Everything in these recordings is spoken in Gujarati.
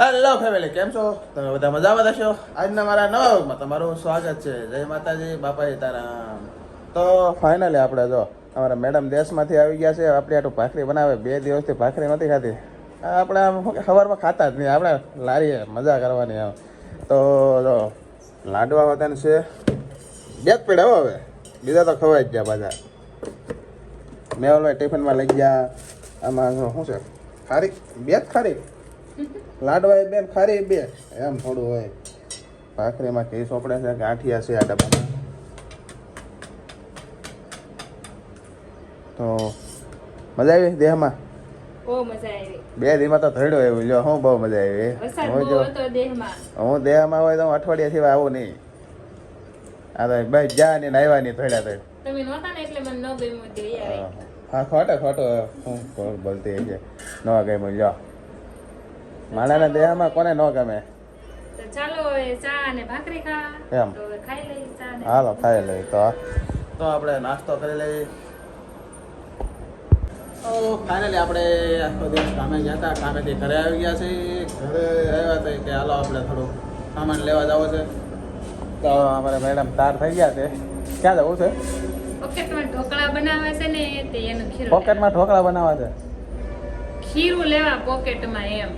હેલો ફેમિલી, કેમ છો? તમે બધા મજામાં હશો? આજના મારા નવા વ્લોગમાં તમારું સ્વાગત છે. જય માતાજી, બાપા સીતારામ. તો ફાઇનલી આપણે જો અમારા મેડમ દેશમાંથી આવી ગયા છે. આપણે આટલું ભાખરી બનાવે, 2 દિવસથી ભાખરી નથી ખાધી. આપણે આમ સવારમાં ખાતા જ નહીં, આપણે લારીએ મજા કરવાની આમ. તો જો લાડવા વતન છે, 2 જ પડ્યા હો, હવે બીજા તો ખવાઈ જ ગયા બધા. મેં ઓલો ટિફિનમાં લઈ ગયા. આમાં શું છે? ખારી 2 જ ખારી લાડવા એ 2 ખારી 2 એમ થોડું હોય. ભાખરીમાં ઘી સોપડે છે, ગાંઠિયા છે આ ડબ્બામાં. તો મજા આવી દેહમાં? બહુ મજા આવી. 2 દીમાં તો થડ્યો એવું લ્યો. હું બહુ મજા આવી. હું દેહમાં હોય તો હું અઠવાડિયા સિવાય આવું નહીં. આ તો ભાઈ જા ને આવ્યા નહીં થડ્યા તો તમે નહોતા ને એટલે મને ન ગમ્યું તે યાર. હા, ખોટો હું બોલતી છે ન ગમ્યું લ્યો. માણાના દેહમાં કોને ન ગમે? તો ચાલો હવે ચા અને ભાખરી ખાવા. એમ તો હવે ખાઈ લઈએ ચા ને. હાલો ખાઈ લઈએ. તો આપણે નાસ્તો કરી લઈએ. તો ફાઇનલી આપણે આખો દિવસ કામે ગયા હતા, કામેથી ઘરે આવી ગયા છીએ. ઘરે આવ્યા હતા કે હાલો આપણે થોડું સામાન લેવા જવો છે. તો અમારે મેડમ તૈયાર થઈ ગયા છે. ક્યાં જવું છે? પોકેટમાં ઢોકળા બનાવે છે ને તે એનું ખીરું. પોકેટમાં ઢોકળા બનાવવા છે? ખીરું લેવા પોકેટમાં એમ.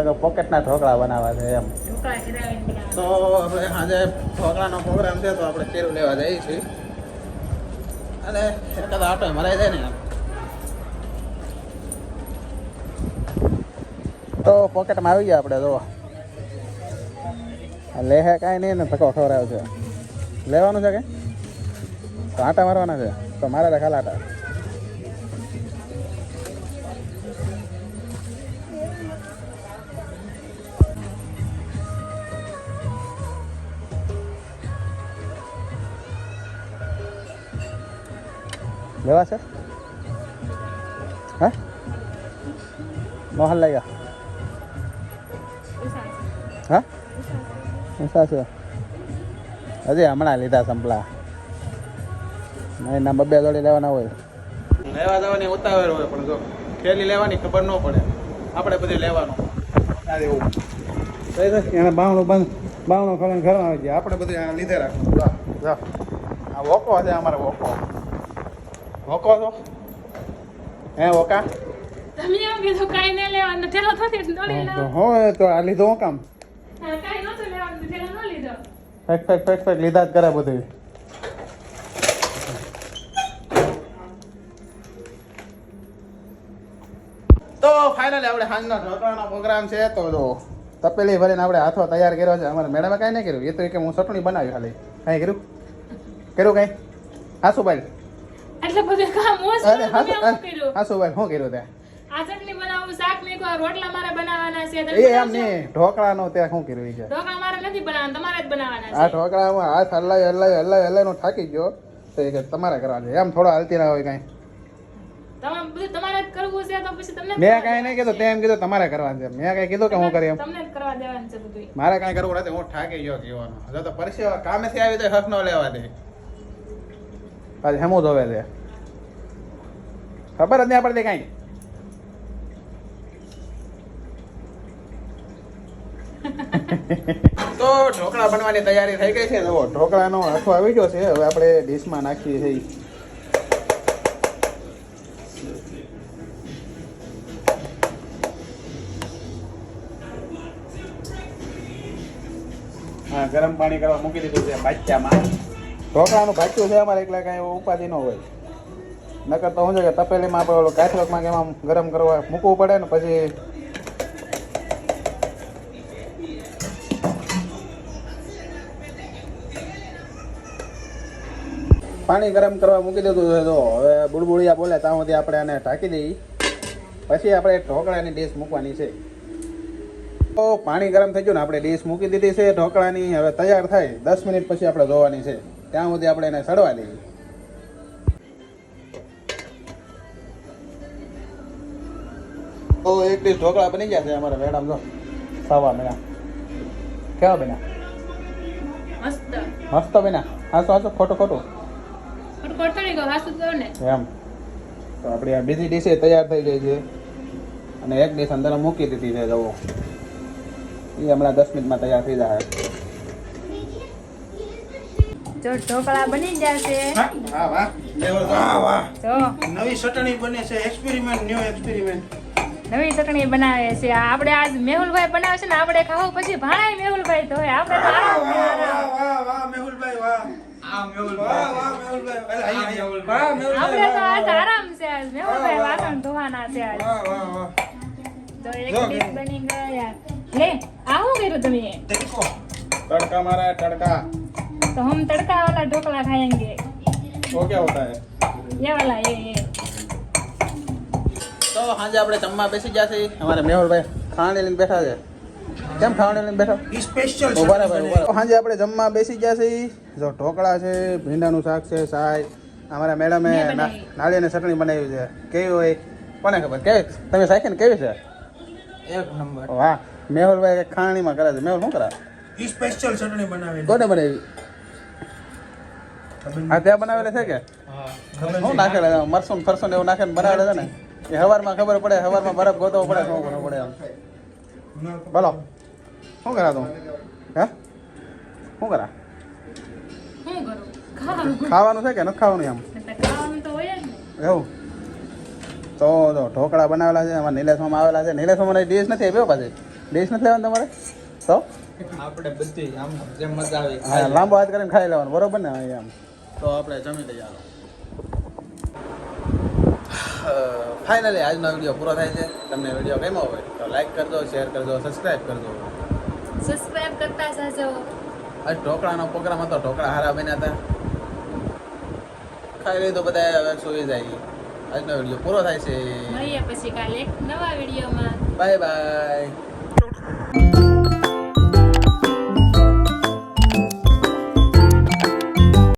તો પોકેટના ઢોકળા બનાવવા છે એમ. ઢોકળા ખીરાવીને તો હવે આજે ઢોકળાનો પ્રોગ્રામ છે, તો આપણે ખીરું લેવા જઈએ છીએ. અને એકાદ આટો મરાઈ જાય ને. તો પોકેટમાં આવી ગયા આપણે. જો લે હે કાંઈ નહીં ને, ધક્કો ખવડાવે છે. લેવાનું છે કે તો આટા મારવાના છે? તો મારા ખાલા આટા. લેવા છે? હા, મોહન લઈ ગયા. હા, ઊંચા છે હજી હમણાં લીધા સંપલા. એના 2 જોડી લેવાના હોય. લેવા જવાની ઉતાવળ હોય, પણ જો થેલી લેવાની ખબર ન પડે. આપણે બધી લેવાનું એવું એને બાવણું ખોલીને ઘરમાં આવી ગયા. આપણે બધું લીધે રાખવું. આ વોકો છે અમારે. વોકો છો હે? વોકા તમે એમ કીધું કાંઈ નહીં લેવાનું, થેલો થોડી ડોળી લાવો. હોય તો આ લીધો હું કામ? કાંઈ નહોતું લેવાનું, થેલો ન લીધો. ફેક લીધા જ કરે બધું. તો ફાઇનલી આપણે સાંજનો ઢોકળાનો પ્રોગ્રામ છે. તો જો તપેલી ભરીને આપણે હાથો તૈયાર કર્યો છે. અમારે મેડમે કાંઈ નહીં કર્યું. એ તો કે હું ચટણી બનાવી ખાલી. કાંઈ કર્યું કાંઈ? હા શું ભાઈ? એટલે બધું કામ હું અરે શું કર્યું? હા શું ભાઈ શું કર્યું ત્યાં? આ ચટણી બનાવું, શાક મેકવા, રોટલા મારે બનાવવાના છે. તમે એ એમ બનાવશો? નહીં, ઢોકળાનો ત્યાં શું કર્યું છે? ઢોકળા મારે નથી બનાવવાના, તમારે જ બનાવવાના આ છે. ઢોકળામાં હાથ હલાઈ નો થાકી ગયો તો એ કે તમારે કરવાનું છે. એમ થોડો હાલતી ના હોય કાંઈ. બધું તમારે જ કરવું છે તો પછી તમને મેં કાંઈ નહીં કીધું, તેમ કીધું તમારે કરવાનું છે. મેં કાંઈ કીધું કે હું કરી એમ? તમને જ કરવા દેવાનું છે બધું. મારે કાંઈ કરવું નથી. હું થાકી ગયો કહેવાનું. હવે તો પરસેવા કામેથી આવી તો હક ન લેવા દે. પાછી હેમું ધોવે છે, ખબર જ નહીં પડતી કાંઈ. તો ઢોકળા બનવાની તૈયારી થઈ ગઈ છે. જુઓ ઢોકળાનો આખો આવી ગયો છે. હવે આપણે ડીશમાં નાખીએ છીએ. હા, ગરમ પાણી કરવા મૂકી દીધું છે બાચ્ચામાં. ઢોકળાનું ભાચ્યું છે અમારે, એટલે કાંઈ ઉપાધિ ન હોય. નકર તો શું છે કે તપેલીમાં આપણે ઓલો કાથરોકમાં કે એમાં ગરમ કરવા મૂકવું પડે ને પછી પાણી ગરમ કરવા મૂકી દીધું છે. તો હવે બુડબુડિયા બોલે ત્યાં સુધી આપણે આને ઢાંકી દઈએ. પછી આપણે ઢોકળાની ડીશ મૂકવાની છે. તો પાણી ગરમ થઈ ગયું ને, આપણે ડીશ મૂકી દીધી છે ઢોકળાની. હવે તૈયાર થાય 10 મિનિટ પછી આપણે ધોવાની છે. ત્યાં સુધી આપણે એને સડવા દઈએ. તો એક ડીશ ઢોકળા બની ગયા છે અમારા મેડમ. જો સવા મહિના કેવા બન્યા? મસ્ત બન્યા. હાસો ખોટું એમ. તો આપણી આ બીજી ડીશ તૈયાર થઈ ગઈ છે અને એક ડીશ અંદર મૂકી દીધી છે. જવો એ હમણાં 10 મિનિટમાં તૈયાર થઈ જાય. જો ઢોકળા બની જશે. વાહ વાહ વાહ વાહ. જો નવી ચટણી બને છે. Experiment, new experiment. નવી ચટણી બનાવે છે. આપણે આજ મેહુલભાઈ બનાવે છે ને આપણે ખાવું પછી ભાણાય મેહુલભાઈ તો હોય. આપણે તો આરામ છે, આરામ. વાહ વાહ મેહુલભાઈ વાહ. વાહ વાહ મેહુલભાઈ. અરે અહીંયા વાહ મેહુલભાઈ. આપણે તો આજ આરામ છે. આજ મેહુલભાઈ વાસણ ધોવાના છે આજ. વાહ વાહ વાહ. જો એક ડીશ બની ગયા. લે આ શું કર્યું તમે? तड़का मारा है तड़का. तो हम तड़का वाला ढोकला खाएंगे. वो क्या होता है? ये वाला ये. તો સાંજે આપણે જમવા બેસી ગયા છે. અમારા મેહુલભાઈ ખાંડ લઈને બેઠા છે. કેમ ખાંડ લઈને બેઠા? સ્પેશિયલ ઉભા રહો ભાઈ, ઉભા રહો. સાંજે આપણે જમવા બેસી ગયા છે. જો ઢોકળા છે, ભીંડાનું શાક છે, સાય. અમારા મેડમે મેં બનાવી. નાળિયેરની ચટણી બનાવી છે. કેવી હોય કોને ખબર? કેવી તમે શાખીને કેવી છે? એક નંબર વાહ. મેહુલભાઈ ખાણીમાં કરે છે. મેહુલ શું કરે? સ્પેશિયલ ચટણી બનાવેલી. કોને બનાવી? આ ત્યાં બનાવેલા છે કે શું નાખેલા? મરસું ને ફરસું ને એવું નાખીને બનાવેલા છે ને એ હવારમાં ખબર પડે. હવારમાં બરફ ગોતવો પડે. શું કરવું પડે એમ? બોલો શું કરા તું? હે શું કરા? શું કરું? ખાવાનું. ખાવાનું છે કે નથી ખાવાનું એમ? એટલે ખાવાનું તો હોય જ ને. એવું તો જો ઢોકળા બનાવેલા છે. અમારે નીલેશમાં આવેલા છે. નીલેશમાં ડીશ નથી આવ્યો પાછી. ડીશ નથી લેવાનું તમારે તો આપણે બધી આમ જેમ મજા આવે હા લાંબો હાથ કરીને ખાઈ લેવાનું બરોબર ને? એમ તો આપણે જમી લઈએ. ફાઇનલી આજનો વિડીયો પૂરો થાય છે. તમને વિડીયો ગમ્યો હોય તો લાઈક કરજો, શેર કરજો, સબસ્ક્રાઈબ કરજો. સબસ્ક્રાઇબ કરતા જાજો. આજ ઢોકળાનો પ્રોગ્રામ હતો. ઢોકળા હારા બન્યા હતા. ખાઈ લીધું બધા. હવે સુઈ જાય. આજનો વિડીયો પૂરો થાય છે. મળીએ પછી કાલે એક નવા વિડીયોમાં. Bye bye.